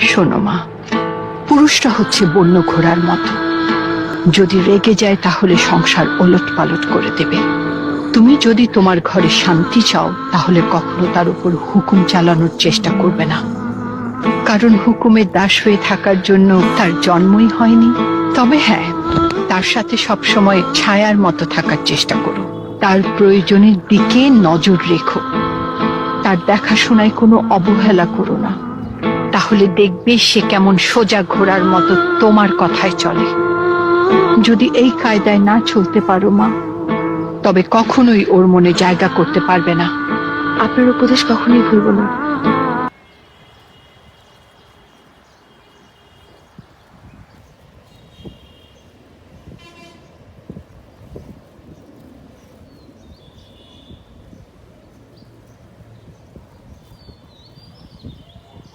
শোনো মা, পুরুষটা হচ্ছে বন্য ঘোড়ার মতো, যদি রেগে যায় তাহলে সংসার ওলটপালট করে দেবে। তুমি যদি তোমার ঘরে শান্তি চাও তাহলে কখনো তার উপর হুকুম চালানোর চেষ্টা করবে না, কারণ হুকুমের দাস হয়ে থাকার জন্য তার জন্মই হয়নি। তবে হ্যাঁ, তার সাথে সবসময় ছায়ার মতো থাকার চেষ্টা করো, তার প্রয়োজনের দিকে নজর রেখো, তার দেখাশোনায় কোনো অবহেলা করো না, তাহলে দেখবে সে কেমন সোজা ঘোড়ার মতো তোমার কথায় চলে। যদি এই কায়দায় না চলতে পারো মা, তবে কখনোই ওর মনে জায়গা করতে পারবে না। আপনার উপদেশ কখনোই ভুলব না।